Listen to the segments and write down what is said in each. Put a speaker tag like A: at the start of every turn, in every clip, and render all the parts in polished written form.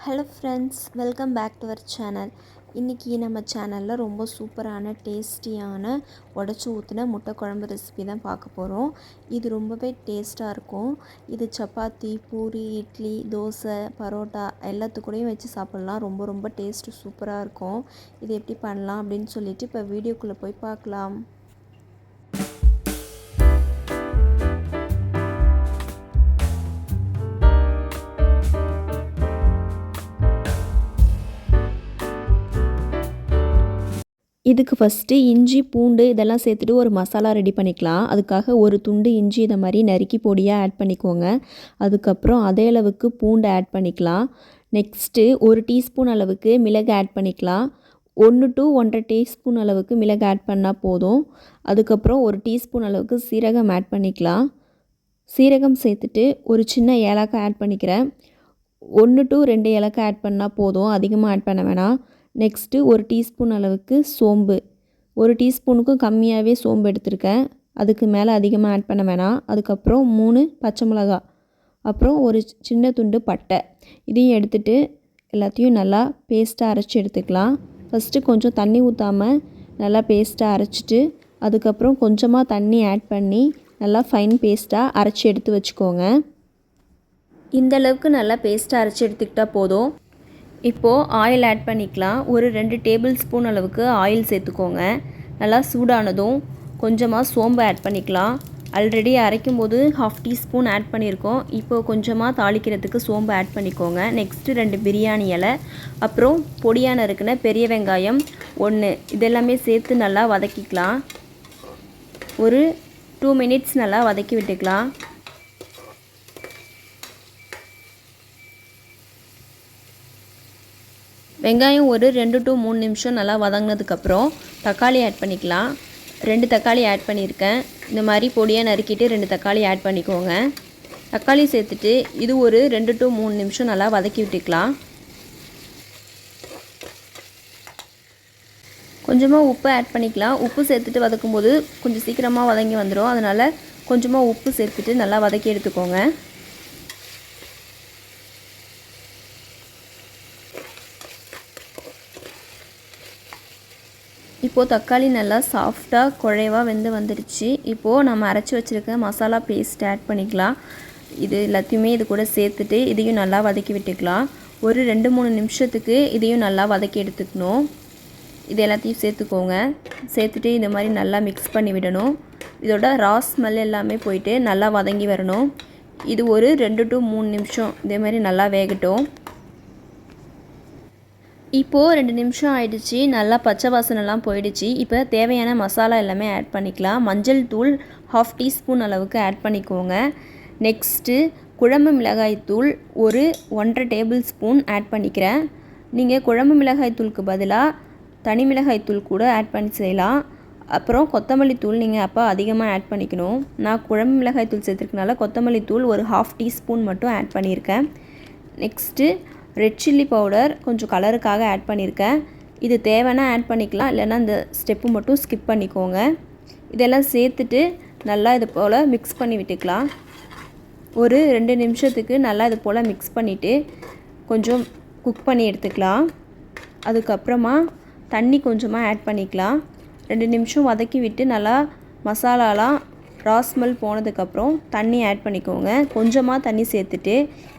A: Hello friends, welcome back to our channel. இன்றைக்கி நம்ம சேனலில் ரொம்ப சூப்பரான டேஸ்டியான உடச்சி ஊற்றின முட்டை குழம்பு ரெசிபி தான் பார்க்க போகிறோம். இது ரொம்பவே டேஸ்ட்டாக இருக்கும். இது சப்பாத்தி, பூரி, இட்லி, தோசை, பரோட்டா எல்லாத்துக்கூடையும் வச்சு சாப்பிட்லாம். ரொம்ப ரொம்ப டேஸ்ட்டு சூப்பராக இருக்கும். இது எப்படி பண்ணலாம் அப்படின்னு சொல்லிட்டு இப்போ வீடியோக்குள்ளே போய் பார்க்கலாம். இதுக்கு ஃபஸ்ட்டு இஞ்சி, பூண்டு இதெல்லாம் சேர்த்துட்டு ஒரு மசாலா ரெடி பண்ணிக்கலாம். அதுக்காக ஒரு துண்டு இஞ்சி இதை மாதிரி நறுக்கி பொடியாக ஆட் பண்ணிக்கோங்க. அதுக்கப்புறம் அதே அளவுக்கு பூண்டு ஆட் பண்ணிக்கலாம். நெக்ஸ்ட்டு ஒரு டீஸ்பூன் அளவுக்கு மிளகு ஆட் பண்ணிக்கலாம். 1 to 1.5 டீஸ்பூன் அளவுக்கு மிளகு ஆட் பண்ணால் போதும். அதுக்கப்புறம் ஒரு டீஸ்பூன் அளவுக்கு சீரகம் ஆட் பண்ணிக்கலாம். சீரகம் சேர்த்துட்டு ஒரு சின்ன ஏலக்காய் ஆட் பண்ணிக்கிறேன். 1 to 2 ஏலக்காய் ஆட் பண்ணால் போதும், அதிகமாக ஆட் பண்ண வேணாம். நெக்ஸ்ட்டு ஒரு டீஸ்பூன் அளவுக்கு சோம்பு, ஒரு டீஸ்பூனுக்கும் கம்மியாகவே சோம்பு எடுத்திருக்கேன். அதுக்கு மேலே அதிகமாக ஆட் பண்ண வேணாம். அதுக்கப்புறம் 3 பச்சை மிளகா, அப்புறம் ஒரு சின்ன துண்டு பட்டை, இதையும் எடுத்துகிட்டு எல்லாத்தையும் நல்லா பேஸ்ட்டாக அரைச்சி எடுத்துக்கலாம். ஃபஸ்ட்டு கொஞ்சம் தண்ணி ஊற்றாமல் நல்லா பேஸ்ட்டாக அரைச்சிட்டு அதுக்கப்புறம் கொஞ்சமாக தண்ணி ஆட் பண்ணி நல்லா ஃபைன் பேஸ்ட்டாக அரைச்சி எடுத்து வச்சுக்கோங்க. இந்தளவுக்கு நல்லா பேஸ்ட்டாக அரைச்சி எடுத்துக்கிட்டால் போதும். இப்போது ஆயில் ஆட் பண்ணிக்கலாம். ஒரு 2 டேபிள் ஸ்பூன் அளவுக்கு ஆயில் சேர்த்துக்கோங்க. நல்லா சூடானதும் கொஞ்சமாக சோம்பு ஆட் பண்ணிக்கலாம். ஆல்ரெடி அரைக்கும் போது 1/2 டீஸ்பூன் ஆட் பண்ணியிருக்கோம். இப்போது கொஞ்சமாக தாளிக்கிறதுக்கு சோம்பு ஆட் பண்ணிக்கோங்க. நெக்ஸ்ட்டு 2 பிரியாணி இலை, அப்புறம் பொடியாக நறுக்கின பெரிய வெங்காயம் 1, இதெல்லாமே சேர்த்து நல்லா வதக்கிக்கலாம். ஒரு 2 மினிட்ஸ் நல்லா வதக்கி விட்டுக்கலாம். வெங்காயம் ஒரு 2 to 3 நிமிஷம் நல்லா வதங்கினதுக்கப்புறம் தக்காளி ஆட் பண்ணிக்கலாம். 2 தக்காளி ஆட் பண்ணியிருக்கேன். இந்த மாதிரி பொடியாக நறுக்கிட்டு 2 தக்காளி ஆட் பண்ணிக்கோங்க. தக்காளி சேர்த்துட்டு இது ஒரு 2 to 3 நிமிஷம் நல்லா வதக்கி விட்டுக்கலாம். கொஞ்சமாக உப்பு ஆட் பண்ணிக்கலாம். உப்பு சேர்த்துட்டு வதக்கும்போது கொஞ்சம் சீக்கிரமாக வதங்கி வந்துடும். அதனால் கொஞ்சமாக உப்பு சேர்த்துட்டு நல்லா வதக்கி எடுத்துக்கோங்க. இப்போது தக்காளி நல்லா சாஃப்டாக குழைவாக வெந்து வந்துடுச்சு. இப்போது நம்ம அரைச்சி வச்சுருக்க மசாலா பேஸ்ட் ஆட் பண்ணிக்கலாம். இது எல்லாத்தையுமே இது கூட சேர்த்துட்டு இதையும் நல்லா வதக்கி விட்டுக்கலாம். ஒரு 2-3 நிமிஷத்துக்கு இதையும் நல்லா வதக்கி எடுத்துக்கணும். இது எல்லாத்தையும் சேர்த்துக்கோங்க. சேர்த்துட்டு இந்த மாதிரி நல்லா மிக்ஸ் பண்ணி விடணும். இதோட ரா ஸ்மெல் எல்லாமே போயிட்டு நல்லா வதங்கி வரணும். இது ஒரு 2 to 3 நிமிஷம் இதே மாதிரி நல்லா வேகட்டும். இப்போது 2 நிமிஷம் ஆயிடுச்சு. நல்லா பச்சை வாசனைலாம் போயிடுச்சு. இப்போ தேவையான மசாலா எல்லாமே ஆட் பண்ணிக்கலாம். மஞ்சள் தூள் 1/2 டீஸ்பூன் அளவுக்கு ஆட் பண்ணிக்கோங்க. நெக்ஸ்ட்டு குழம்பு மிளகாய் தூள் ஒரு 1.5 டேபிள் ஸ்பூன் ஆட் பண்ணிக்கிறேன். நீங்கள் குழம்பு மிளகாய் தூளுக்கு பதிலாக தனி மிளகாய் தூள் கூட ஆட் பண்ணி செய்யலாம். அப்புறம் கொத்தமல்லி தூள் நீங்கள் அப்போ அதிகமாக ஆட் பண்ணிக்கணும். நான் குழம்பு மிளகாய் தூள் சேர்த்துருக்கனால கொத்தமல்லி தூள் ஒரு 1/2 டீஸ்பூன் மட்டும் ஆட் பண்ணியிருக்கேன். நெக்ஸ்ட்டு ரெட் சில்லி பவுடர் கொஞ்சம் கலருக்காக ஆட் பண்ணியிருக்கேன். இது தேவைன்னா ஆட் பண்ணிக்கலாம், இல்லைன்னா இந்த ஸ்டெப்பு மட்டும் ஸ்கிப் பண்ணிக்கோங்க. இதெல்லாம் சேர்த்துட்டு நல்லா இது போல் மிக்ஸ் பண்ணி விட்டுக்கலாம். ஒரு 2 நிமிஷத்துக்கு நல்லா இது போல் மிக்ஸ் பண்ணிவிட்டு கொஞ்சம் குக் பண்ணி எடுத்துக்கலாம். அதுக்கப்புறமா தண்ணி கொஞ்சமாக ஆட் பண்ணிக்கலாம். 2 நிமிஷம் வதக்கி விட்டு நல்லா மசாலாலாம் ரா ஸ்மெல் போனதுக்கப்புறம் தண்ணி ஆட் பண்ணிக்கோங்க. கொஞ்சமாக தண்ணி சேர்த்துட்டு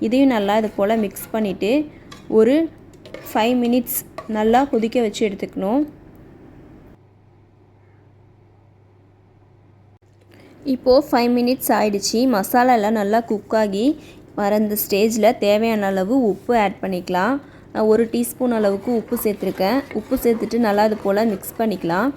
A: இதையும் நல்லா இது போல் மிக்ஸ் பண்ணிவிட்டு ஒரு 5 மினிட்ஸ் நல்லா கொதிக்க வச்சு எடுத்துக்கணும். இப்போது 5 மினிட்ஸ் ஆயிடுச்சு. மசாலா எல்லாம் நல்லா குக் ஆகி வர இந்த ஸ்டேஜில் தேவையான அளவு உப்பு ஆட் பண்ணிக்கலாம். நான் ஒரு டீஸ்பூன் அளவுக்கு உப்பு சேர்த்துருக்கேன். உப்பு சேர்த்துட்டு நல்லா இது போல் மிக்ஸ் பண்ணிக்கலாம்.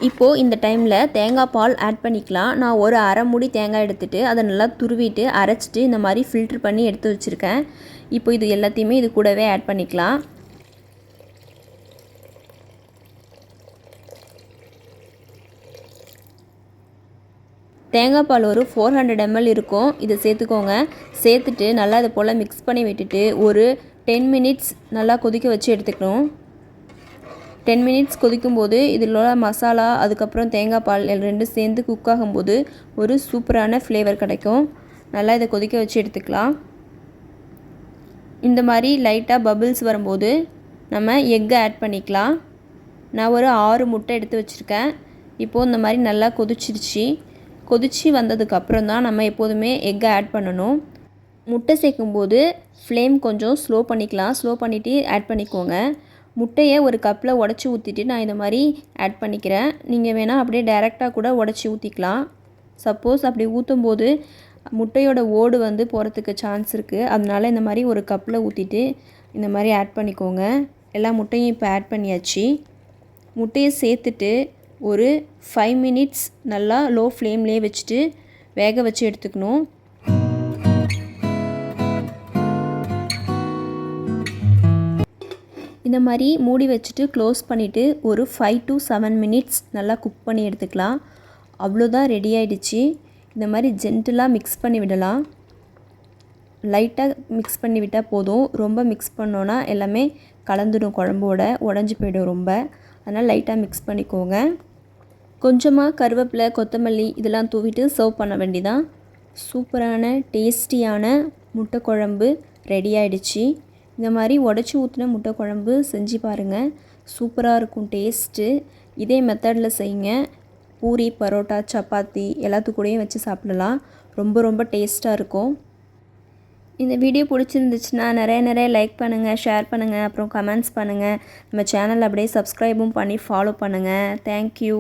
A: இப்போது இந்த டைமில் தேங்காய் பால் ஆட் பண்ணிக்கலாம். நான் ஒரு அரை மூடி தேங்காய் எடுத்துகிட்டு அதை நல்லா துருவிட்டு அரைச்சிட்டு இந்த மாதிரி ஃபில்ட்ரு பண்ணி எடுத்து வச்சுருக்கேன். இப்போ இது எல்லாத்தையுமே இது கூடவே ஆட் பண்ணிக்கலாம். தேங்காய் பால் ஒரு 400 ml இருக்கும். இதை சேர்த்துக்கோங்க. சேர்த்துட்டு நல்லா இது போல் மிக்ஸ் பண்ணி விட்டுட்டு ஒரு 10 மினிட்ஸ் நல்லா கொதிக்க வச்சு எடுத்துக்கணும். 10 மினிட்ஸ் கொதிக்கும்போது இதில் உள்ள மசாலா அதுக்கப்புறம் தேங்காய் பால் ரெண்டும் சேர்ந்து குக் ஆகும்போது ஒரு சூப்பரான ஃப்ளேவர் கிடைக்கும். நல்லா இதை கொதிக்க வச்சு எடுத்துக்கலாம். இந்த மாதிரி லைட்டாக பபிள்ஸ் வரும்போது நம்ம எக்கை ஆட் பண்ணிக்கலாம். நான் ஒரு 6 முட்டை எடுத்து வச்சுருக்கேன். இப்போது இந்த மாதிரி நல்லா கொதிச்சிருச்சு. கொதித்து வந்ததுக்கப்புறம் தான் நம்ம எப்போதுமே எக்கை ஆட் பண்ணணும். முட்டை சேர்க்கும்போது ஃப்ளேம் கொஞ்சம் ஸ்லோ பண்ணிக்கலாம். ஸ்லோ பண்ணிவிட்டு ஆட் பண்ணிக்கோங்க. முட்டையை ஒரு கப்பில் உடச்சி ஊற்றிட்டு நான் இந்த மாதிரி ஆட் பண்ணிக்கிறேன். நீங்கள் வேணால் அப்படியே டைரெக்டாக கூட உடச்சி ஊற்றிக்கலாம். சப்போஸ் அப்படி ஊற்றும்போது முட்டையோட ஓடு வந்து போகிறதுக்கு சான்ஸ் இருக்குது. அதனால இந்த மாதிரி ஒரு கப்பில் ஊற்றிட்டு இந்த மாதிரி ஆட் பண்ணிக்கோங்க. எல்லா முட்டையும் இப்போ ஆட் பண்ணியாச்சு. முட்டையை சேர்த்துட்டு ஒரு 5 மினிட்ஸ் நல்லா லோ ஃப்ளேம்லேயே வச்சுட்டு வேக வச்சு எடுத்துக்கணும். இந்த மாதிரி மூடி வச்சுட்டு க்ளோஸ் பண்ணிவிட்டு ஒரு 5 to 7 மினிட்ஸ் நல்லா குக் பண்ணி எடுத்துக்கலாம். அவ்வளோதான், ரெடி ஆகிடுச்சு. இந்த மாதிரி ஜென்டிலாக மிக்ஸ் பண்ணி விடலாம். லைட்டாக மிக்ஸ் பண்ணி விட்டால் போதும். ரொம்ப மிக்ஸ் பண்ணோன்னா எல்லாமே கலந்துடும், குழம்போட உடஞ்சி போய்டும் ரொம்ப. அதனால் லைட்டாக மிக்ஸ் பண்ணிக்கோங்க. கொஞ்சமாக கருவேப்பிலை, கொத்தமல்லி இதெல்லாம் தூவிட்டு சர்வ் பண்ண வேண்டியதான். சூப்பரான டேஸ்டியான முட்டை குழம்பு ரெடி ஆகிடுச்சு. இந்த மாதிரி உடச்சி ஊற்றின முட்டை குழம்பு செஞ்சு பாருங்கள். சூப்பராக இருக்கும் டேஸ்ட்டு. இதே மெத்தடில் செய்யுங்க. பூரி, பரோட்டா, சப்பாத்தி எல்லாத்துக்கூடையும் வச்சு சாப்பிடலாம். ரொம்ப ரொம்ப டேஸ்ட்டாக இருக்கும். இந்த வீடியோ பிடிச்சிருந்துச்சுன்னா நிறைய லைக் பண்ணுங்கள், ஷேர் பண்ணுங்கள், அப்புறம் கமெண்ட்ஸ் பண்ணுங்கள். நம்ம சேனல் அப்படியே சப்ஸ்கிரைபும் பண்ணி ஃபாலோ பண்ணுங்கள். தேங்க்யூ.